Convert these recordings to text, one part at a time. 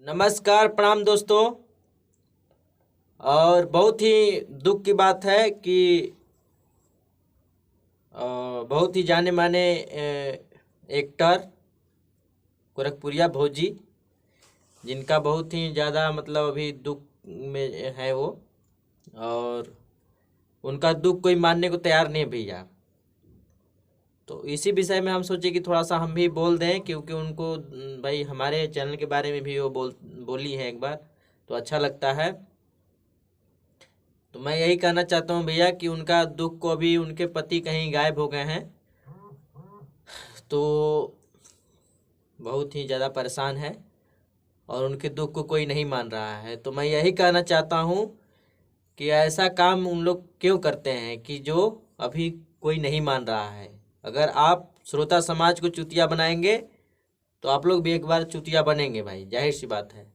नमस्कार, प्रणाम दोस्तों। और बहुत ही दुख की बात है कि बहुत ही जाने माने एक्टर गोरखपुरिया भौजी, जिनका बहुत ही ज़्यादा मतलब अभी दुख में है वो, और उनका दुख कोई मानने को तैयार नहीं है भैया। तो इसी विषय में हम सोचे कि थोड़ा सा हम भी बोल दें, क्योंकि उनको भाई हमारे चैनल के बारे में भी वो बोली है एक बार, तो अच्छा लगता है। तो मैं यही कहना चाहता हूँ भैया कि उनका दुख को, अभी उनके पति कहीं गायब हो गए हैं, तो बहुत ही ज़्यादा परेशान है और उनके दुख को कोई नहीं मान रहा है। तो मैं यही कहना चाहता हूँ कि ऐसा काम उन लोग क्यों करते हैं कि जो अभी कोई नहीं मान रहा है। अगर आप श्रोता समाज को चुतिया बनाएंगे तो आप लोग भी एक बार चुतिया बनेंगे भाई, जाहिर सी बात है।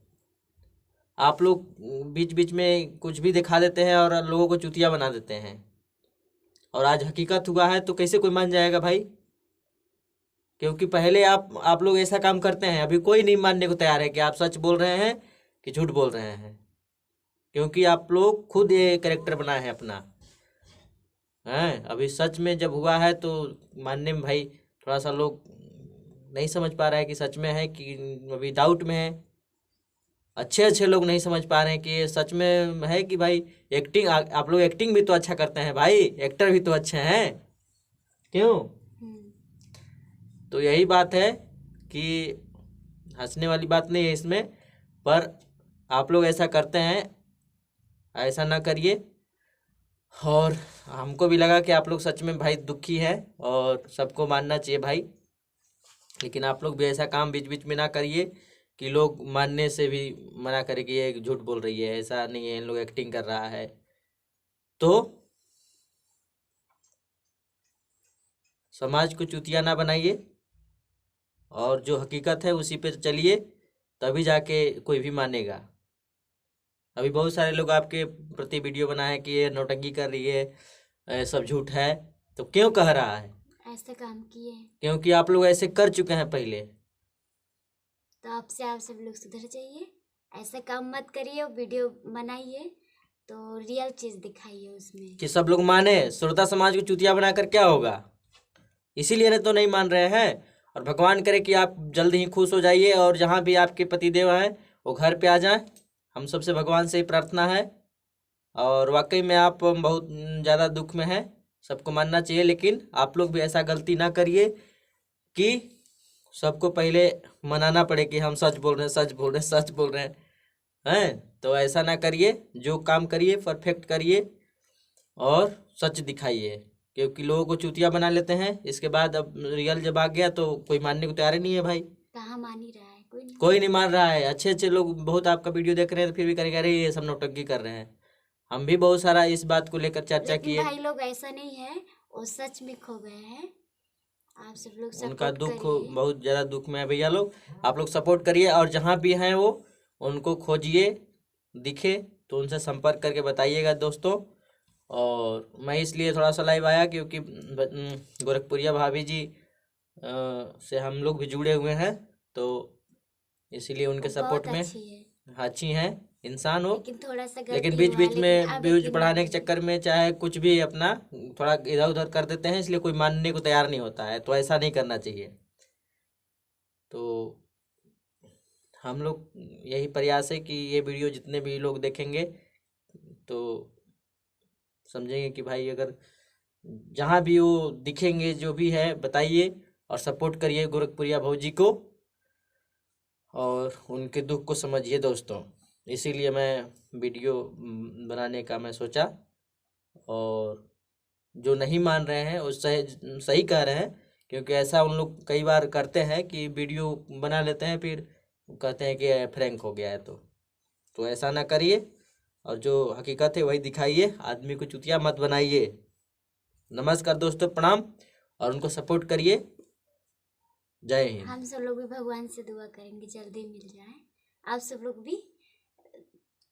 आप लोग बीच बीच में कुछ भी दिखा देते हैं और लोगों को चुतिया बना देते हैं, और आज हकीकत हुआ है तो कैसे कोई मान जाएगा भाई? क्योंकि पहले आप लोग ऐसा काम करते हैं, अभी कोई नहीं मानने को तैयार है कि आप सच बोल रहे हैं कि झूठ बोल रहे हैं, क्योंकि आप लोग खुद ये कैरेक्टर बनाए हैं अपना। हैं, अभी सच में जब हुआ है तो मानने में भाई थोड़ा सा लोग नहीं समझ पा रहे हैं कि सच में है कि अभी डाउट में है। अच्छे अच्छे लोग नहीं समझ पा रहे हैं कि ये सच में है कि भाई एक्टिंग, आप लोग एक्टिंग भी तो अच्छा करते हैं भाई, एक्टर भी तो अच्छे हैं, क्यों? तो यही बात है कि हंसने वाली बात नहीं है इसमें, पर आप लोग ऐसा करते हैं, ऐसा ना करिए। और हमको भी लगा कि आप लोग सच में भाई दुखी है और सबको मानना चाहिए भाई, लेकिन आप लोग भी ऐसा काम बीच बीच में ना करिए कि लोग मानने से भी मना करे कि ये झूठ बोल रही है। ऐसा नहीं है, इन लोग एक्टिंग कर रहा है। तो समाज को चुतिया ना बनाइए और जो हकीकत है उसी पे चलिए, तभी जाके कोई भी मानेगा। अभी बहुत सारे लोग आपके प्रति वीडियो बनाए हैं कि ये नौटंकी कर रही है, सब झूठ है। तो क्यों कह रहा है? ऐसे काम किए क्योंकि आप लोग ऐसे कर चुके हैं पहले। तो आपसे आप सब लोग सुधर जाइए, ऐसे काम मत करिए। वीडियो बनाइए तो रियल चीज दिखाइए उसमें, कि सब लोग माने। श्रोता समाज को चुतिया बनाकर क्या होगा? इसीलिए ना तो नहीं मान रहे हैं। और भगवान करे कि आप जल्दी ही खुश हो जाइए और जहाँ भी आपके पतिदेव हैं वो घर पे आ जाएं। हम सबसे भगवान से ही प्रार्थना है। और वाकई में आप बहुत ज़्यादा दुख में हैं, सबको मानना चाहिए, लेकिन आप लोग भी ऐसा गलती ना करिए कि सबको पहले मनाना पड़े कि हम सच बोल रहे हैं, सच बोल रहे हैं, सच बोल रहे हैं। तो ऐसा ना करिए, जो काम करिए परफेक्ट करिए और सच दिखाइए, क्योंकि लोगों को चूतिया बना लेते हैं। इसके बाद अब रियल जब आ गया तो कोई मानने को तैयार ही नहीं है भाई। कहाँ मान ही रहा है, कोई नहीं मान रहा है। अच्छे अच्छे लोग बहुत आपका वीडियो देख रहे हैं तो फिर भी करेंगे अरे ये सब नौटंकी कर रहे हैं। हम भी बहुत सारा इस बात को लेकर चर्चा लेकिन किए। भाई लोग ऐसा नहीं है, वो सच में खो गए हैं। आप सब लोग उनका सपोर्ट दुख, करिए। बहुत ज़्यादा दुख में है भैया लोग। आप लोग सपोर्ट करिए और जहाँ भी हैं वो उनको खोजिए, दिखे तो उनसे संपर्क करके बताइएगा दोस्तों। और मैं इसलिए थोड़ा सा लाइव आया क्योंकि गोरखपुरिया भाभी जी से हम लोग भी जुड़े हुए हैं, तो इसीलिए उनके वो बहुत सपोर्ट में। अच्छी है, अच्छी हैं इंसान हो, लेकिन थोड़ा सा लेकिन गलती बीच हुआ है, बीच लेकिन में अभी व्यूज की बढ़ाने नहीं के है। चक्कर में चाहे कुछ भी अपना थोड़ा इधर उधर कर देते हैं, इसलिए कोई मानने को तैयार नहीं होता है। तो ऐसा नहीं करना चाहिए। तो हम लोग यही प्रयास है कि ये वीडियो जितने भी लोग देखेंगे तो समझेंगे कि भाई अगर जहाँ भी वो दिखेंगे जो भी है बताइए और सपोर्ट करिए गोरखपुरिया भौजी को और उनके दुख को समझिए दोस्तों। इसीलिए मैं वीडियो बनाने का मैं सोचा। और जो नहीं मान रहे हैं वो सही सही कह रहे हैं, क्योंकि ऐसा उन लोग कई बार करते हैं कि वीडियो बना लेते हैं फिर कहते हैं कि फ्रैंक हो गया है। तो ऐसा ना करिए और जो हकीकत है वही दिखाइए, आदमी को चुतिया मत बनाइए। नमस्कार दोस्तों, प्रणाम, और उनको सपोर्ट करिए। जय हिंद। हम सब लोग भी भगवान से दुआ करेंगे जल्दी मिल जाए। आप सब लोग भी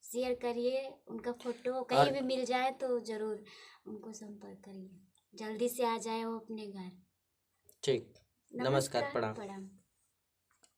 शेयर करिए, उनका फोटो कहीं भी मिल जाए तो जरूर उनको संपर्क करिए, जल्दी से आ जाए वो अपने घर। ठीक, नमस्कार, प्रणाम। प्रणाम।